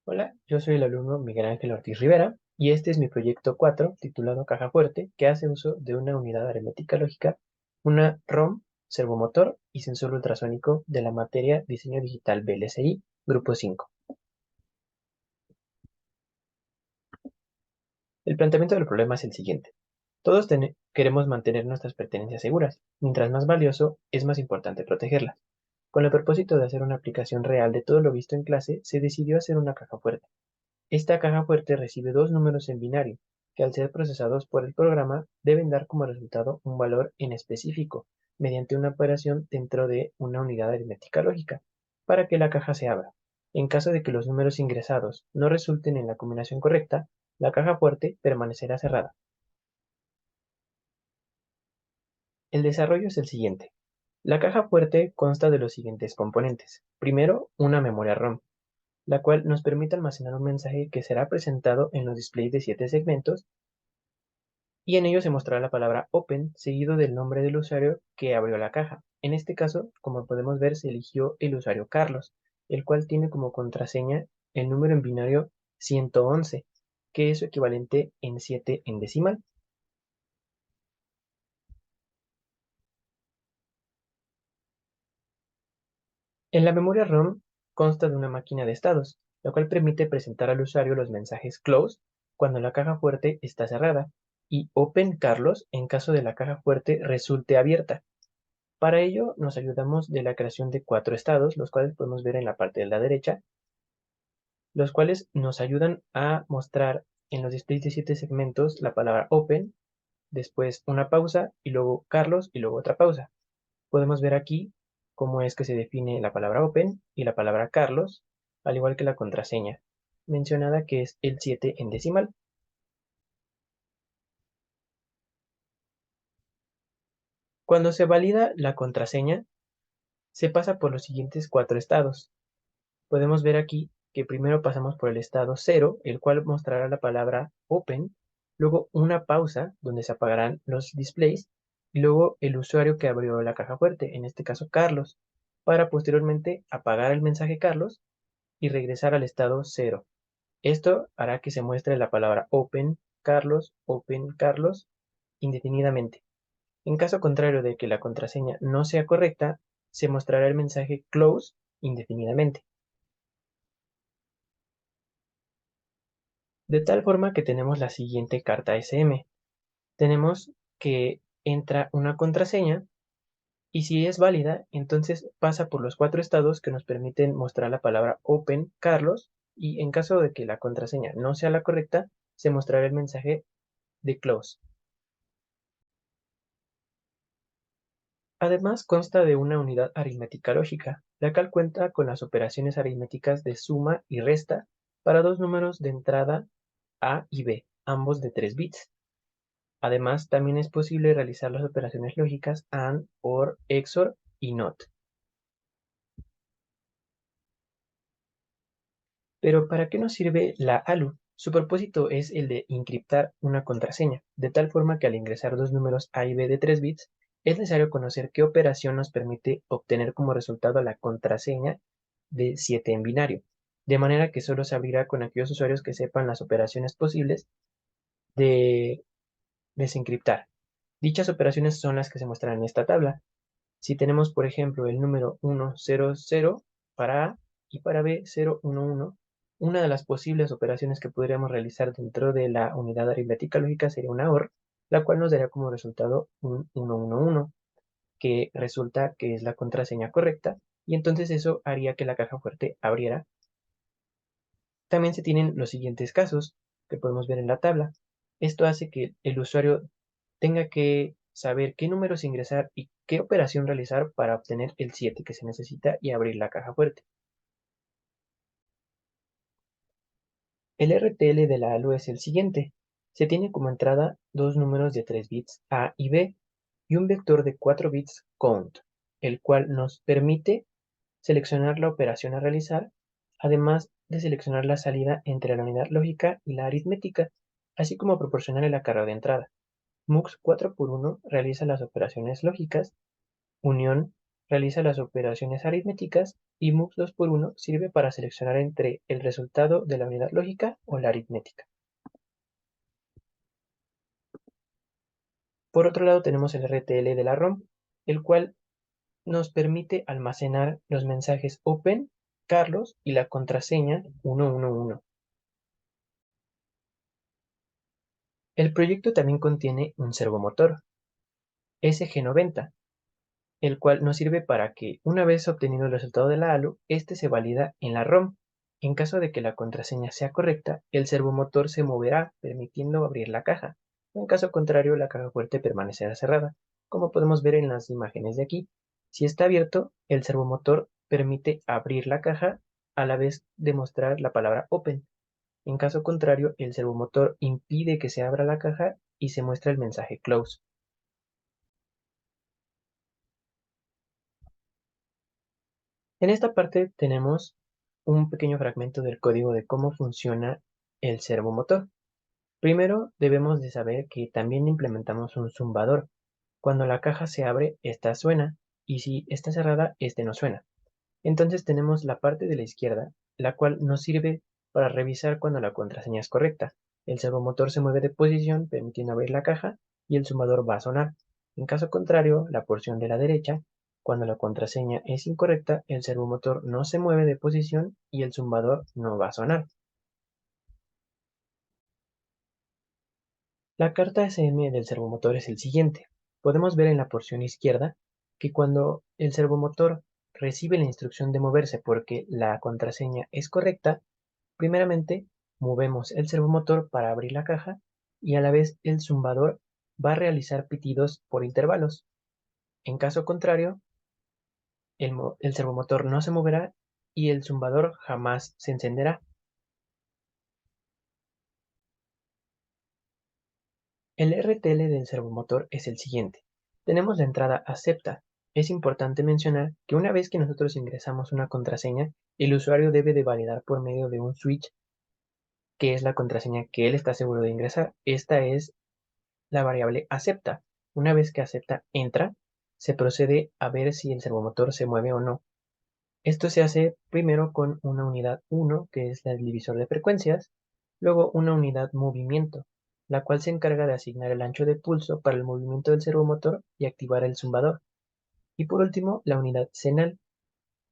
Hola, yo soy el alumno Miguel Ángel Ortiz Rivera y este es mi proyecto 4 titulado Caja Fuerte que hace uso de una unidad aritmética lógica, una ROM, servomotor y sensor ultrasónico de la materia Diseño Digital VLSI, Grupo 5. El planteamiento del problema es el siguiente. Todos queremos mantener nuestras pertenencias seguras. Mientras más valioso, es más importante protegerlas. Con el propósito de hacer una aplicación real de todo lo visto en clase, se decidió hacer una caja fuerte. Esta caja fuerte recibe dos números en binario, que al ser procesados por el programa deben dar como resultado un valor en específico, mediante una operación dentro de una unidad aritmética lógica, para que la caja se abra. En caso de que los números ingresados no resulten en la combinación correcta, la caja fuerte permanecerá cerrada. El desarrollo es el siguiente. La caja fuerte consta de los siguientes componentes. Primero, una memoria ROM, la cual nos permite almacenar un mensaje que será presentado en los displays de 7 segmentos y en ello se mostrará la palabra Open seguido del nombre del usuario que abrió la caja. En este caso, como podemos ver, se eligió el usuario Carlos, el cual tiene como contraseña el número en binario 111, que es su equivalente en 7 en decimal. En la memoria ROM consta de una máquina de estados, la cual permite presentar al usuario los mensajes close cuando la caja fuerte está cerrada y Open Carlos en caso de la caja fuerte resulte abierta. Para ello nos ayudamos de la creación de 4 estados, los cuales podemos ver en la parte de la derecha, los cuales nos ayudan a mostrar en los displays de 7 segmentos la palabra open, después una pausa y luego Carlos y luego otra pausa. Podemos ver aquí cómo es que se define la palabra open y la palabra Carlos, al igual que la contraseña mencionada que es el 7 en decimal. Cuando se valida la contraseña, se pasa por los siguientes 4 estados. Podemos ver aquí que primero pasamos por el estado 0, el cual mostrará la palabra open, luego una pausa donde se apagarán los displays y luego el usuario que abrió la caja fuerte, en este caso Carlos, para posteriormente apagar el mensaje Carlos y regresar al estado 0. Esto hará que se muestre la palabra open Carlos indefinidamente. En caso contrario de que la contraseña no sea correcta, se mostrará el mensaje close indefinidamente. De tal forma que tenemos la siguiente carta SM. Tenemos que entra una contraseña y si es válida, entonces pasa por los 4 estados que nos permiten mostrar la palabra Open Carlos y en caso de que la contraseña no sea la correcta, se mostrará el mensaje de Close. Además consta de una unidad aritmética lógica, la cual cuenta con las operaciones aritméticas de suma y resta para dos números de entrada A y B, ambos de 3 bits. Además, también es posible realizar las operaciones lógicas AND, OR, XOR y NOT. Pero ¿para qué nos sirve la ALU? Su propósito es el de encriptar una contraseña, de tal forma que al ingresar dos números A y B de 3 bits, es necesario conocer qué operación nos permite obtener como resultado la contraseña de 7 en binario, de manera que solo se abrirá con aquellos usuarios que sepan las operaciones posibles de desencriptar. Dichas operaciones son las que se muestran en esta tabla. Si tenemos, por ejemplo, el número 100 para A y para B 011, una de las posibles operaciones que podríamos realizar dentro de la unidad aritmética lógica sería una OR, la cual nos daría como resultado un 111, que resulta que es la contraseña correcta, y entonces eso haría que la caja fuerte abriera. También se tienen los siguientes casos que podemos ver en la tabla. Esto hace que el usuario tenga que saber qué números ingresar y qué operación realizar para obtener el 7 que se necesita y abrir la caja fuerte. El RTL de la ALU es el siguiente. Se tiene como entrada dos números de 3 bits A y B y un vector de 4 bits count, el cual nos permite seleccionar la operación a realizar, además de seleccionar la salida entre la unidad lógica y la aritmética, así como proporcionar el acarreo de entrada. MUX 4x1 realiza las operaciones lógicas, unión, realiza las operaciones aritméticas y moves 2 por 1 sirve para seleccionar entre el resultado de la unidad lógica o la aritmética. Por otro lado tenemos el RTL de la ROM, el cual nos permite almacenar los mensajes Open, Carlos y la contraseña 111. El proyecto también contiene un servomotor, SG90, el cual nos sirve para que, una vez obtenido el resultado de la ALU, este se valida en la ROM. En caso de que la contraseña sea correcta, el servomotor se moverá, permitiendo abrir la caja. En caso contrario, la caja fuerte permanecerá cerrada, como podemos ver en las imágenes de aquí. Si está abierto, el servomotor permite abrir la caja a la vez de mostrar la palabra Open. En caso contrario, el servomotor impide que se abra la caja y se muestra el mensaje Close. En esta parte tenemos un pequeño fragmento del código de cómo funciona el servomotor. Primero debemos de saber que también implementamos un zumbador. Cuando la caja se abre, esta suena, y si está cerrada, este no suena. Entonces tenemos la parte de la izquierda, la cual nos sirve para revisar cuando la contraseña es correcta. El servomotor se mueve de posición, permitiendo abrir la caja, y el zumbador va a sonar. En caso contrario, la porción de la derecha, cuando la contraseña es incorrecta, el servomotor no se mueve de posición y el zumbador no va a sonar. La carta SM del servomotor es el siguiente. Podemos ver en la porción izquierda que cuando el servomotor recibe la instrucción de moverse porque la contraseña es correcta, primeramente movemos el servomotor para abrir la caja y a la vez el zumbador va a realizar pitidos por intervalos. En caso contrario, el servomotor no se moverá y el zumbador jamás se encenderá. El RTL del servomotor es el siguiente. Tenemos la entrada acepta. Es importante mencionar que una vez que nosotros ingresamos una contraseña, el usuario debe de validar por medio de un switch que es la contraseña que él está seguro de ingresar. Esta es la variable acepta. Una vez que acepta entra, se procede a ver si el servomotor se mueve o no. Esto se hace primero con una unidad 1, que es el divisor de frecuencias, luego una unidad movimiento, la cual se encarga de asignar el ancho de pulso para el movimiento del servomotor y activar el zumbador. Y por último, la unidad señal,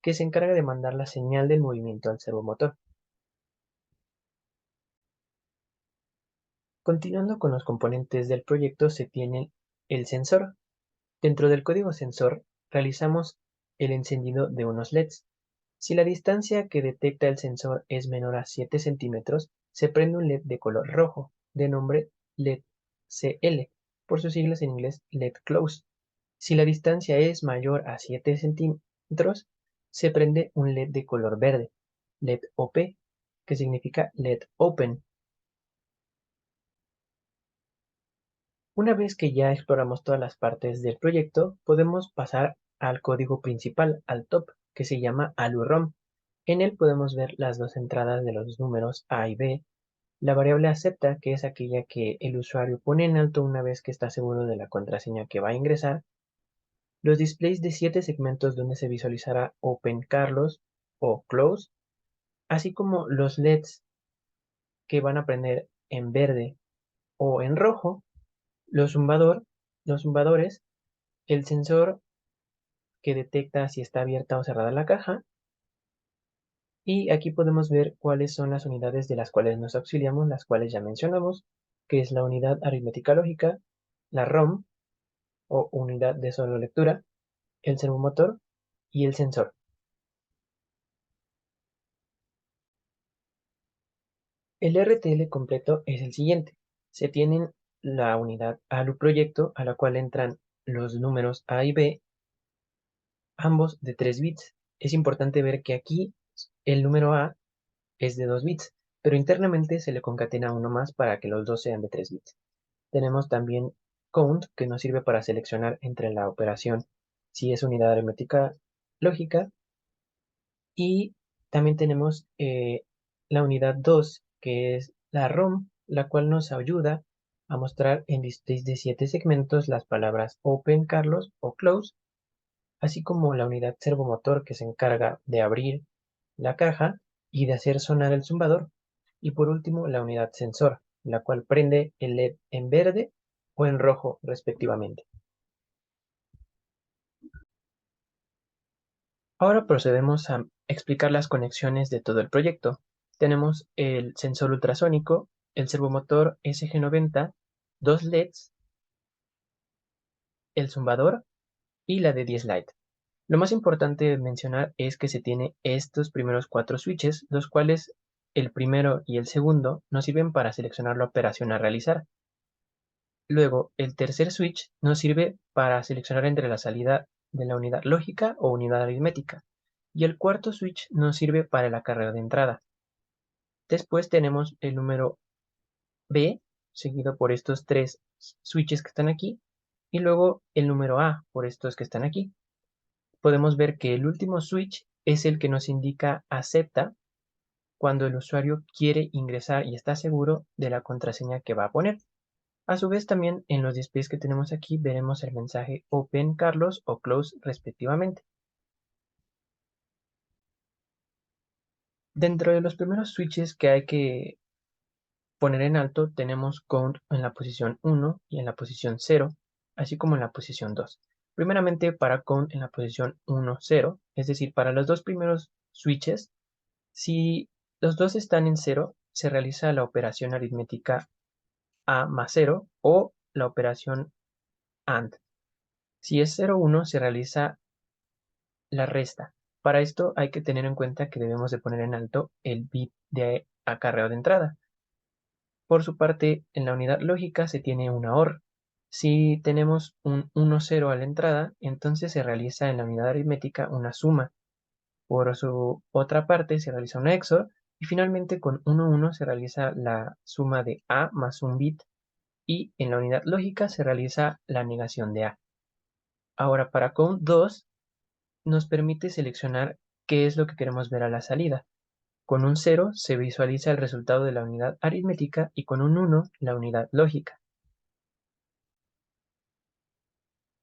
que se encarga de mandar la señal del movimiento al servomotor. Continuando con los componentes del proyecto se tiene el sensor. Dentro del código sensor realizamos el encendido de unos LEDs. Si la distancia que detecta el sensor es menor a 7 centímetros, se prende un LED de color rojo, de nombre LED CL, por sus siglas en inglés LED Close. Si la distancia es mayor a 7 centímetros, se prende un LED de color verde, LED OP, que significa LED Open. Una vez que ya exploramos todas las partes del proyecto, podemos pasar al código principal, al top, que se llama AluROM. En él podemos ver las dos entradas de los números A y B, la variable acepta, que es aquella que el usuario pone en alto una vez que está seguro de la contraseña que va a ingresar, los displays de 7 segmentos donde se visualizará Open Carlos o Close, así como los LEDs que van a prender en verde o en rojo, los zumbadores, el sensor que detecta si está abierta o cerrada la caja, y aquí podemos ver cuáles son las unidades de las cuales nos auxiliamos, las cuales ya mencionamos, que es la unidad aritmética lógica, la ROM o unidad de solo lectura, el servomotor y el sensor. El RTL completo es el siguiente. Se tienen la unidad ALU proyecto a la cual entran los números A y B, ambos de 3 bits. Es importante ver que aquí el número A es de 2 bits, pero internamente se le concatena uno más para que los dos sean de 3 bits. Tenemos también count, que nos sirve para seleccionar entre la operación si es unidad aritmética lógica, y también tenemos la unidad 2, que es la ROM, la cual nos ayuda a mostrar en displays de 7 segmentos las palabras Open Carlos o Close, así como la unidad servomotor que se encarga de abrir la caja y de hacer sonar el zumbador, y por último la unidad sensor, la cual prende el LED en verde o en rojo respectivamente. Ahora procedemos a explicar las conexiones de todo el proyecto. Tenemos el sensor ultrasónico, el servomotor SG90, dos LEDs, el zumbador y la D10 Lite. Lo más importante de mencionar es que se tiene estos primeros cuatro switches, los cuales el primero y el segundo nos sirven para seleccionar la operación a realizar. Luego, el tercer switch nos sirve para seleccionar entre la salida de la unidad lógica o unidad aritmética. Y el cuarto switch nos sirve para el acarreo de entrada. Después tenemos el número B, seguido por estos tres switches que están aquí. Y luego el número A, por estos que están aquí. Podemos ver que el último switch es el que nos indica acepta cuando el usuario quiere ingresar y está seguro de la contraseña que va a poner. A su vez, también en los displays que tenemos aquí veremos el mensaje Open Carlos o Close respectivamente. Dentro de los primeros switches que hay que poner en alto tenemos Count en la posición 1 y en la posición 0, así como en la posición 2. Primeramente para Count en la posición 1, 0, es decir, para los dos primeros switches, si los dos están en 0, se realiza la operación aritmética A más 0 o la operación AND. Si es 0, 1, se realiza la resta. Para esto hay que tener en cuenta que debemos de poner en alto el bit de acarreo de entrada. Por su parte, en la unidad lógica se tiene una OR. Si tenemos un 1, 0 a la entrada, entonces se realiza en la unidad aritmética una suma. Por su otra parte se realiza un XOR y finalmente con 1, 1 se realiza la suma de A más un bit y en la unidad lógica se realiza la negación de A. Ahora para count 2 nos permite seleccionar qué es lo que queremos ver a la salida. Con un 0 se visualiza el resultado de la unidad aritmética y con un 1 la unidad lógica.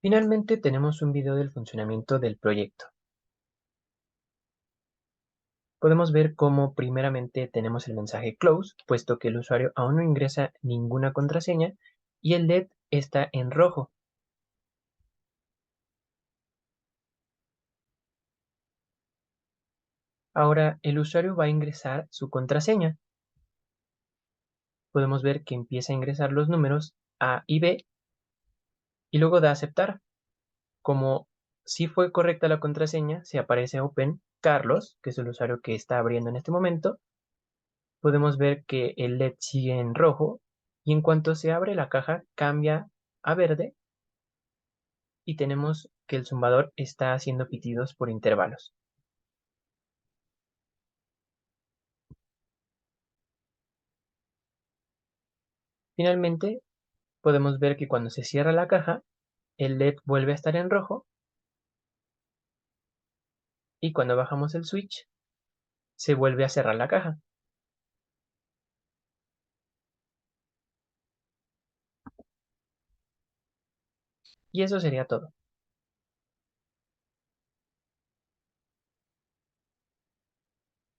Finalmente tenemos un video del funcionamiento del proyecto. Podemos ver cómo primeramente tenemos el mensaje close, puesto que el usuario aún no ingresa ninguna contraseña y el LED está en rojo. Ahora el usuario va a ingresar su contraseña. Podemos ver que empieza a ingresar los números A y B y luego da aceptar. Como si fue correcta la contraseña, se aparece Open Carlos, que es el usuario que está abriendo en este momento. Podemos ver que el LED sigue en rojo y en cuanto se abre la caja cambia a verde y tenemos que el zumbador está haciendo pitidos por intervalos. Finalmente, podemos ver que cuando se cierra la caja, el LED vuelve a estar en rojo y cuando bajamos el switch, se vuelve a cerrar la caja. Y eso sería todo.